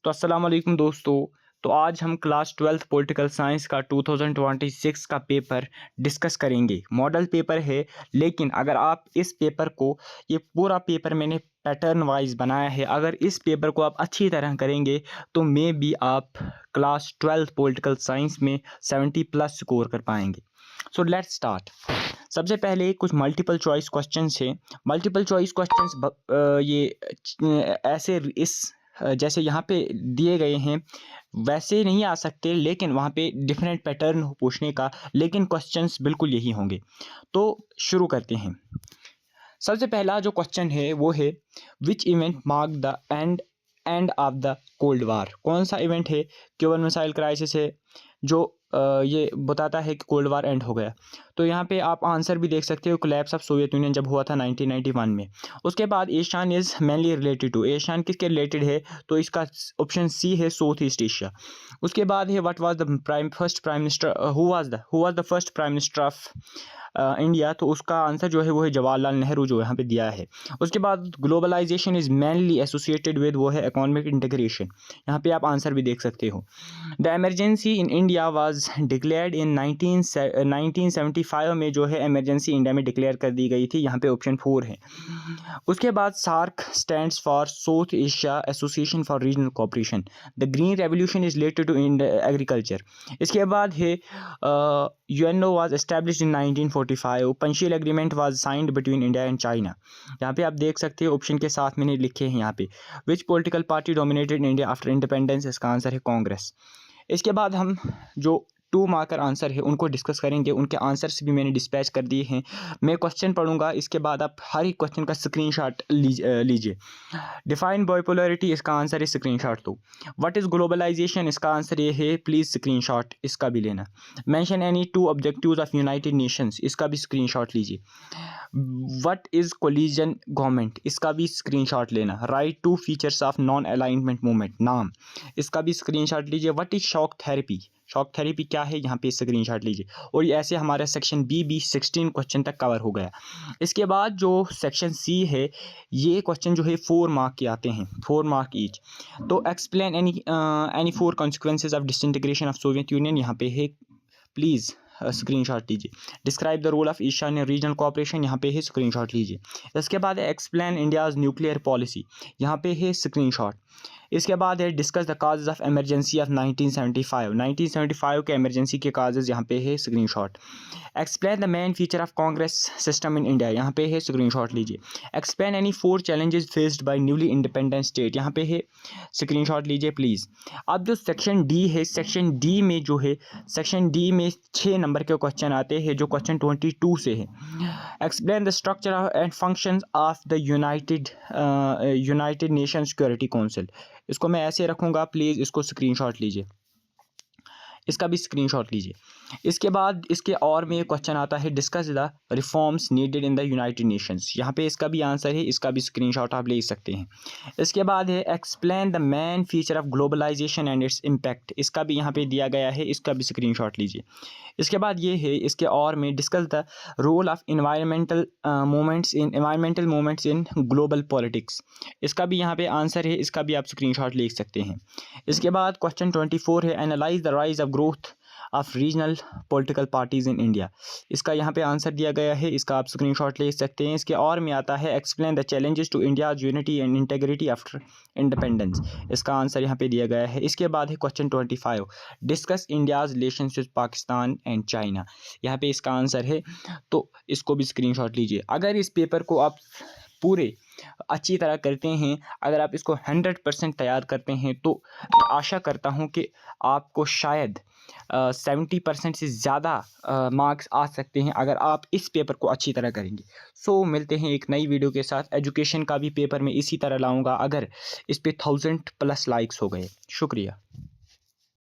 तो अस्सलाम वालेकुम दोस्तों। तो आज हम क्लास 12th पॉलिटिकल साइंस का 2026 का पेपर डिस्कस करेंगे। मॉडल पेपर है, लेकिन अगर आप इस पेपर को, ये पूरा पेपर मैंने पैटर्न वाइज बनाया है, अगर इस पेपर को आप अच्छी तरह करेंगे तो मे बी आप क्लास 12th पॉलिटिकल साइंस में 70 प्लस स्कोर कर पाएंगे। So let's start. सबसे पहले कुछ मल्टीपल चॉइस क्वेश्चंस हैं। मल्टीपल चॉइस क्वेश्चंस ये ऐसे इस जैसे यहाँ पे दिए गए हैं वैसे नहीं आ सकते, लेकिन वहाँ पे डिफरेंट पैटर्न हो पूछने का, लेकिन क्वेश्चंस बिल्कुल यही होंगे। तो शुरू करते हैं। सबसे पहला जो क्वेश्चन है वो है which event mark the end of the cold war. कौन सा इवेंट है, क्यूबन मिसाइल क्राइसिस है, जो ये बताता है कि कोल्ड वार एंड हो गया। तो यहाँ पे आप आंसर भी देख सकते हो, कोलैप्स ऑफ सोवियत यूनियन जब हुआ था 1991 में। उसके बाद Asian is mainly related to, Asian किसके रिलेटेड है, तो इसका ऑप्शन सी है साउथ ईस्ट एशिया। उसके बाद है what was the first prime minister, who was the first prime minister of India. तो उसका आंसर जो है वो है जवाहरलाल नेहरू, जो यहाँ पे दिया है। उसके बाद globalisation is mainly associated with, वो है इकोनॉमिक इंटीग्रेशन। यहाँ पे आप आंसर भी देख सकते हो। The emergency in India was declared इन 1975 में, जो है एमरजेंसी इंडिया में डिक्लेयर कर दी गई थी। यहाँ पे ऑप्शन 4 है। उसके बाद SAARC stands for South Asia association for regional cooperation. The green revolution is related to agriculture. इसके बाद है UNO was established in 1945। Panchsheel agreement was signed between India and China. यहाँ पे आप देख सकते हो ऑप्शन के साथ मैंने लिखे हैं यहाँ पे। विच political party dominated India after independence. इसका आंसर है कांग्रेस। इसके बाद हम जो 2 मार्कर आंसर है उनको डिस्कस करेंगे। उनके आंसर्स भी मैंने डिस्पैच कर दिए हैं। मैं क्वेश्चन पढ़ूंगा, इसके बाद आप हर एक क्वेश्चन का स्क्रीनशॉट लीजिए। डिफाइन बाइपोलैरिटी, इसका आंसर है स्क्रीनशॉट दो। व्हाट इज़ ग्लोबलाइजेशन, इसका आंसर ये है, प्लीज़ स्क्रीनशॉट इसका भी लेना। Mention any 2 objectives of United Nations, इसका भी स्क्रीनशॉट लीजिए। व्हाट इज़ कोलिजन गवर्नमेंट, इसका भी स्क्रीनशॉट लेना। Right 2 features of non alignment movement, नाम, इसका भी स्क्रीनशॉट लीजिए। What is shock therapy, shock therapy क्या है, यहाँ पे स्क्रीनशॉट लीजिए। और ये ऐसे हमारा सेक्शन बी 16 क्वेश्चन तक कवर हो गया। इसके बाद जो सेक्शन सी है, ये क्वेश्चन जो है 4 मार्क के आते हैं, 4 मार्क ईच। तो explain any 4 consequences of disintegration of Soviet union, यहाँ पे है, प्लीज़ स्क्रीनशॉट लीजिए। डिस्क्राइब द रोल ऑफ ईशान्य रीजनल कोऑपरेशन, यहाँ पे है, स्क्रीनशॉट लीजिए। इसके बाद एक्सप्लेन इंडियाज़ न्यूक्लियर पॉलिसी, यहाँ पे है, स्क्रीनशॉट। इसके बाद है discuss the causes of emergency of 1975 के एमरजेंसी के काजेज, यहाँ पे है, screenshot. Explain the main feature of Congress system in India, यहाँ पे है, स्क्रीनशॉट लीजिए। Explain any 4 challenges faced by newly independent state, यहाँ पे है, स्क्रीनशॉट लीजिए प्लीज़। अब जो सेक्शन डी है, सेक्शन डी में जो है, सेक्शन डी में 6 नंबर के क्वेश्चन आते हैं, जो क्वेश्चन 22 से है। Explain the structure and functions of the United nation security council, इसको मैं ऐसे रखूँगा, प्लीज़ इसको स्क्रीनशॉट लीजिए, इसका भी स्क्रीनशॉट लीजिए। इसके बाद इसके और में क्वेश्चन आता है discuss the reforms needed in the United Nations, यहाँ पे इसका भी आंसर है, इसका भी स्क्रीनशॉट आप ले सकते हैं। इसके बाद है explain the main feature of globalisation and its impact, इसका भी यहाँ पे दिया गया है, इसका भी स्क्रीनशॉट लीजिए। इसके बाद ये है, इसके और में discuss the role of environmental movements in global politics, इसका भी यहाँ पे आंसर है, इसका भी आप स्क्रीनशॉट ले सकते हैं। इसके बाद क्वेश्चन 24 है analyse the rise of growth of regional political parties in India, इसका यहाँ पे आंसर दिया गया है, इसका आप स्क्रीनशॉट ले सकते हैं। इसके और में आता है explain the challenges to India's unity and integrity after independence, इसका आंसर यहाँ पे दिया गया है। इसके बाद है question 25 discuss India's relations with Pakistan and China, यहाँ पे इसका आंसर है, तो इसको भी स्क्रीनशॉट लीजिए। अगर इस पेपर को आप पूरे अच्छी तरह करते हैं, अगर आप इसको 100% तैयार करते हैं, तो मैं आशा करता हूं कि आपको शायद 70% से ज़्यादा मार्क्स आ सकते हैं, अगर आप इस पेपर को अच्छी तरह करेंगे। सो मिलते हैं एक नई वीडियो के साथ। एजुकेशन का भी पेपर मैं इसी तरह लाऊंगा अगर इस पे 1000+ लाइक्स हो गए। शुक्रिया।